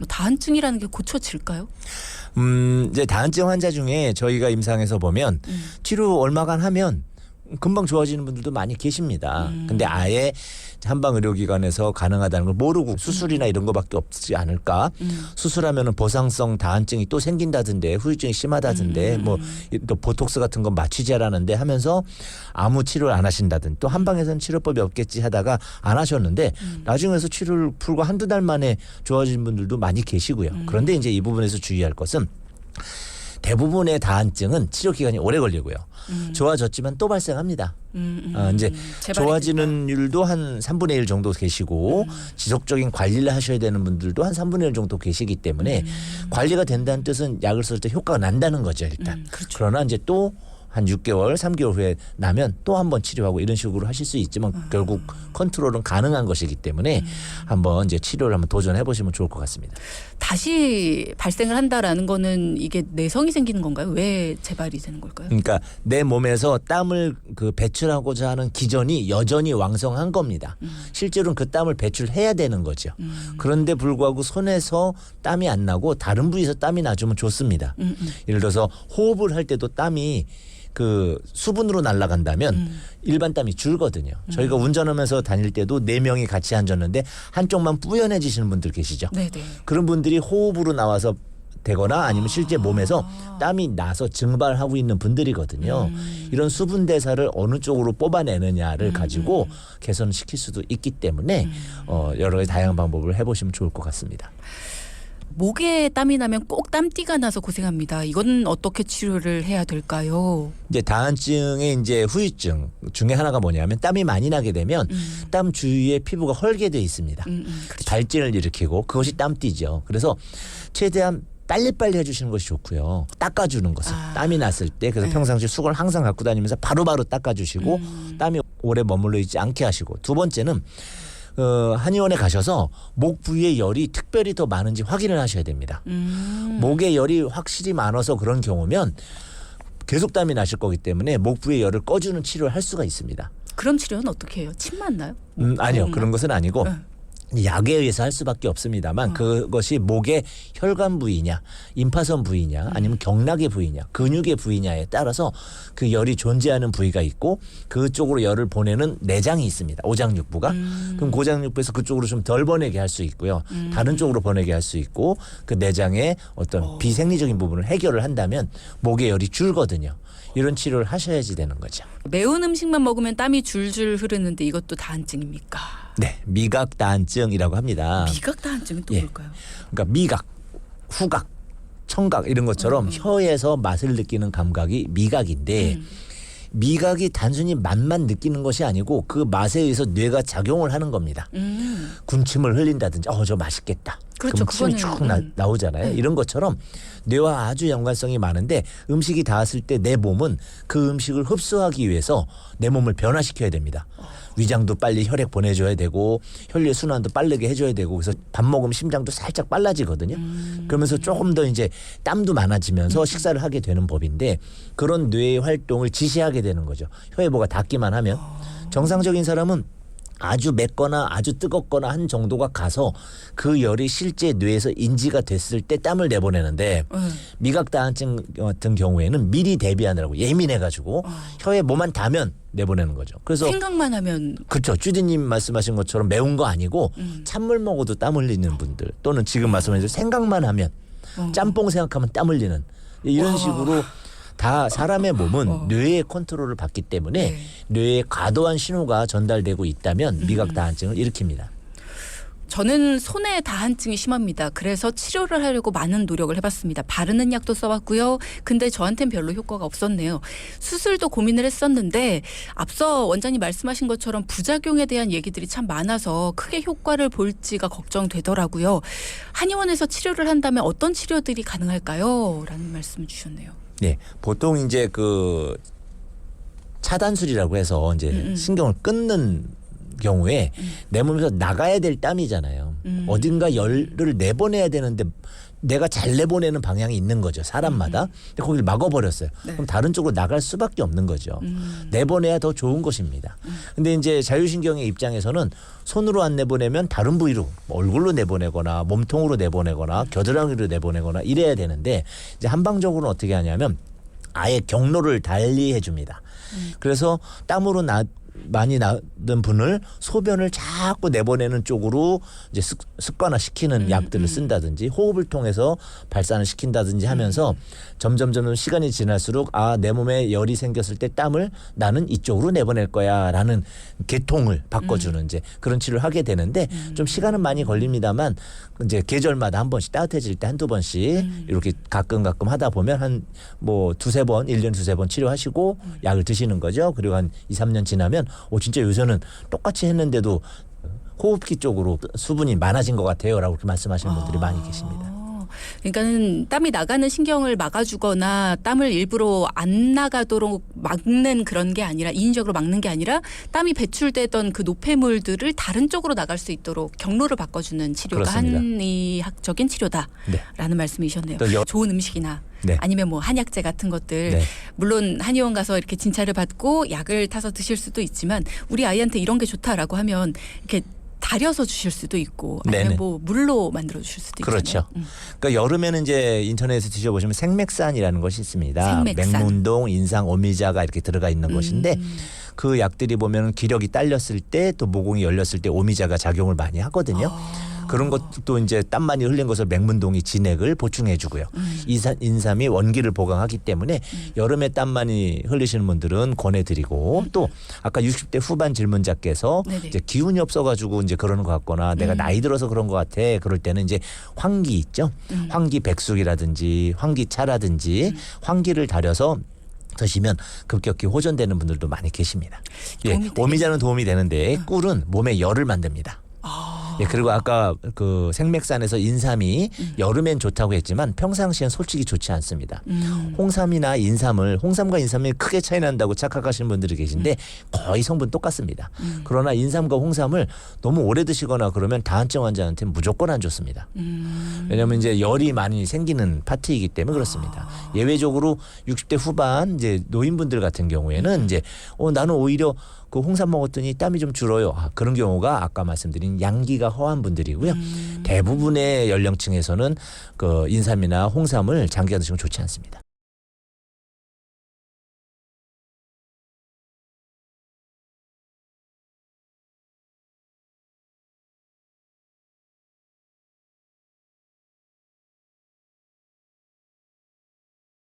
다한증이라는 게 고쳐질까요? 이제 다한증 환자 중에 저희가 임상에서 보면 치료 얼마간 하면 금방 좋아지는 분들도 많이 계십니다. 근데 아예 한방 의료기관에서 가능하다는 걸 모르고 수술이나 이런 거밖에 없지 않을까. 수술하면은 보상성 다한증이 또 생긴다던데, 후유증이 심하다던데, 뭐 또 보톡스 같은 건 맞추지 않았는데 하면서 아무 치료를 안 하신다든, 또 한방에서는 치료법이 없겠지 하다가 안 하셨는데 나중에서 치료를 풀고 한두 달 만에 좋아진 분들도 많이 계시고요. 그런데 이제 이 부분에서 주의할 것은 대부분의 다한증은 치료 기간이 오래 걸리고요. 좋아졌지만 또 발생합니다. 이제 좋아지는 율도 한 3분의 1 정도 계시고 지속적인 관리를 하셔야 되는 분들도 한 3분의 1 정도 계시기 때문에 관리가 된다는 뜻은 약을 쓸 때 효과가 난다는 거죠, 일단. 그렇죠. 그러나 이제 또 한 6개월, 3개월 후에 나면 또 한 번 치료하고 이런 식으로 하실 수 있지만 결국 컨트롤은 가능한 것이기 때문에 한번 이제 치료를 한번 도전해 보시면 좋을 것 같습니다. 다시 발생을 한다라는 거는 이게 내성이 생기는 건가요? 왜 재발이 되는 걸까요? 그러니까 내 몸에서 땀을 배출하고자 하는 기전이 여전히 왕성한 겁니다. 실제로는 그 땀을 배출해야 되는 거죠. 그런데 불구하고 손에서 땀이 안 나고 다른 부위에서 땀이 나주면 좋습니다. 예를 들어서 호흡을 할 때도 땀이 수분으로 날아간다면 일반 땀이 줄거든요. 저희가 운전하면서 다닐 때도 4명이 같이 앉았는데 한쪽만 뿌연해지시는 분들 계시죠. 네네. 그런 분들이 호흡으로 나와서 되거나 아니면 실제 몸에서 땀이 나서 증발하고 있는 분들이거든요. 이런 수분 대사를 어느 쪽으로 뽑아내느냐를 가지고 개선시킬 수도 있기 때문에 여러 가지 다양한 방법을 해보시면 좋을 것 같습니다. 목에 땀이 나면 꼭 땀띠가 나서 고생합니다. 이건 어떻게 치료를 해야 될까요? 이제 다한증의 이제 후유증 중에 하나가 뭐냐면 땀이 많이 나게 되면 땀 주위에 피부가 헐게 돼 있습니다. 그렇죠. 발진을 일으키고 그것이 땀띠죠. 그래서 최대한 빨리빨리 해주시는 것이 좋고요. 닦아주는 것을 땀이 났을 때 그래서 평상시 수건을 항상 갖고 다니면서 바로바로 닦아주시고 땀이 오래 머물러 있지 않게 하시고, 두 번째는 한의원에 가셔서 목 부위에 열이 특별히 더 많은지 확인을 하셔야 됩니다. 목에 열이 확실히 많아서 그런 경우면 계속 땀이 나실 거기 때문에 목 부위에 열을 꺼주는 치료를 할 수가 있습니다. 그런 치료는 어떻게 해요? 침 맞나요? 아니요. 그런 것은 아니고 약에 의해서 할 수밖에 없습니다만 그것이 목의 혈관 부위냐, 임파선 부위냐, 아니면 경락의 부위냐, 근육의 부위냐에 따라서 그 열이 존재하는 부위가 있고 그쪽으로 열을 보내는 내장이 있습니다. 오장육부가. 그럼 고장육부에서 그쪽으로 좀 덜 보내게 할 수 있고요. 다른 쪽으로 보내게 할 수 있고 그 내장의 어떤 비생리적인 부분을 해결을 한다면 목의 열이 줄거든요. 이런 치료를 하셔야지 되는 거죠. 매운 음식만 먹으면 땀이 줄줄 흐르는데 이것도 다한증입니까? 네, 미각 다한증이라고 합니다. 미각 다한증은 또 뭘까요? 그러니까 미각, 후각, 청각 이런 것처럼 혀에서 맛을 느끼는 감각이 미각인데 미각이 단순히 맛만 느끼는 것이 아니고 그 맛에 의해서 뇌가 작용을 하는 겁니다. 군침을 흘린다든지 저 맛있겠다. 그렇죠. 그럼 침이 쭉 나오잖아요. 이런 것처럼 뇌와 아주 연관성이 많은데 음식이 닿았을 때 내 몸은 그 음식을 흡수하기 위해서 내 몸을 변화시켜야 됩니다. 위장도 빨리 혈액 보내줘야 되고 혈류순환도 빠르게 해줘야 되고 그래서 밥 먹으면 심장도 살짝 빨라지거든요. 그러면서 조금 더 이제 땀도 많아지면서 식사를 하게 되는 법인데 그런 뇌의 활동을 지시하게 되는 거죠. 혀에 뭐가 닿기만 하면. 정상적인 사람은 아주 맵거나 아주 뜨겁거나 한 정도가 가서 그 열이 실제 뇌에서 인지가 됐을 때 땀을 내보내는데 미각 다한증 같은 경우에는 미리 대비하느라고 예민해가지고 혀에 뭐만 닿으면 내보내는 거죠. 그래서 생각만 하면 그렇죠. 주디님 말씀하신 것처럼 매운 거 아니고 찬물 먹어도 땀 흘리는 분들 또는 지금 말씀하신 생각만 하면 짬뽕 생각하면 땀 흘리는 이런 식으로 다 사람의 몸은 뇌의 컨트롤을 받기 때문에 뇌에 과도한 신호가 전달되고 있다면 미각 다한증을 일으킵니다. 저는 손에 다한증이 심합니다. 그래서 치료를 하려고 많은 노력을 해봤습니다. 바르는 약도 써봤고요. 근데 저한테는 별로 효과가 없었네요. 수술도 고민을 했었는데 앞서 원장님 말씀하신 것처럼 부작용에 대한 얘기들이 참 많아서 크게 효과를 볼지가 걱정되더라고요. 한의원에서 치료를 한다면 어떤 치료들이 가능할까요? 라는 말씀을 주셨네요. 네, 보통 이제 차단술이라고 해서 이제 신경을 끊는 경우에 내 몸에서 나가야 될 땀이잖아요. 어딘가 열을 내보내야 되는데 내가 잘 내보내는 방향이 있는 거죠. 사람마다. 근데 거기를 막아버렸어요. 네. 그럼 다른 쪽으로 나갈 수밖에 없는 거죠. 내보내야 더 좋은 것입니다. 근데 이제 자율신경의 입장에서는 손으로 안 내보내면 다른 부위로 뭐 얼굴로 내보내거나 몸통으로 내보내거나 겨드랑이로 내보내거나 이래야 되는데 이제 한방적으로는 어떻게 하냐면 아예 경로를 달리 해줍니다. 그래서 땀으로 많이 나던 분을 소변을 자꾸 내보내는 쪽으로 이제 습관화 시키는 약들을 쓴다든지 호흡을 통해서 발산을 시킨다든지 하면서 점점 시간이 지날수록 내 몸에 열이 생겼을 때 땀을 나는 이쪽으로 내보낼 거야라는 계통을 바꿔주는 이제 그런 치료를 하게 되는데 좀 시간은 많이 걸립니다만 이제 계절마다 한 번씩 따뜻해질 때 한두 번씩 이렇게 가끔 하다 보면 한 뭐 두세 번 1년 두세 번 치료하시고 약을 드시는 거죠. 그리고 한 2, 3년 지나면 진짜 요새는 똑같이 했는데도 호흡기 쪽으로 수분이 많아진 것 같아요라고 그렇게 말씀하시는 분들이 많이 계십니다. 그러니까는 땀이 나가는 신경을 막아주거나 땀을 일부러 안 나가도록 막는 그런 게 아니라 인위적으로 막는 게 아니라 땀이 배출되던 그 노폐물들을 다른 쪽으로 나갈 수 있도록 경로를 바꿔주는 치료가 그렇습니다. 한의학적인 치료다라는 말씀이셨네요. 또 좋은 음식이나 네. 아니면 뭐 한약재 같은 것들 네. 물론 한의원 가서 이렇게 진찰을 받고 약을 타서 드실 수도 있지만 우리 아이한테 이런 게 좋다라고 하면 이렇게 달여서 주실 수도 있고 아니면 네네. 뭐 물로 만들어 주실 수도 있잖아요. 그렇죠. 그러니까 여름에는 이제 인터넷에 드셔보시면 생맥산이라는 것이 있습니다. 생맥산. 맹문동, 인상, 오미자가 이렇게 들어가 있는 것인데 그 약들이 보면 기력이 딸렸을 때 또 모공이 열렸을 때 오미자가 작용을 많이 하거든요. 그런 것도 이제 땀 많이 흘린 것을 맹문동이 진액을 보충해 주고요. 인삼이 원기를 보강하기 때문에 여름에 땀 많이 흘리시는 분들은 권해드리고 또 아까 60대 후반 질문자께서 네네. 이제 기운이 없어가지고 이제 그러는 것 같거나 내가 나이 들어서 그런 것 같아. 그럴 때는 이제 황기 있죠. 황기 백숙이라든지 황기차라든지 황기를 달여서 드시면 급격히 호전되는 분들도 많이 계십니다. 도움이 오미자는 도움이 되는데 꿀은 몸에 열을 만듭니다. 그리고 아까 그 생맥산에서 인삼이 여름엔 좋다고 했지만 평상시엔 솔직히 좋지 않습니다. 홍삼이나 홍삼과 인삼이 크게 차이 난다고 착각하시는 분들이 계신데 거의 성분 똑같습니다. 그러나 인삼과 홍삼을 너무 오래 드시거나 그러면 다한증 환자한테는 무조건 안 좋습니다. 왜냐하면 이제 열이 많이 생기는 파트이기 때문에 그렇습니다. 예외적으로 60대 후반 이제 노인분들 같은 경우에는 이제 나는 오히려 그 홍삼 먹었더니 땀이 좀 줄어요. 그런 경우가 아까 말씀드린 양기가 허한 분들이고요. 대부분의 연령층에서는 그 인삼이나 홍삼을 장기간 드시면 좋지 않습니다.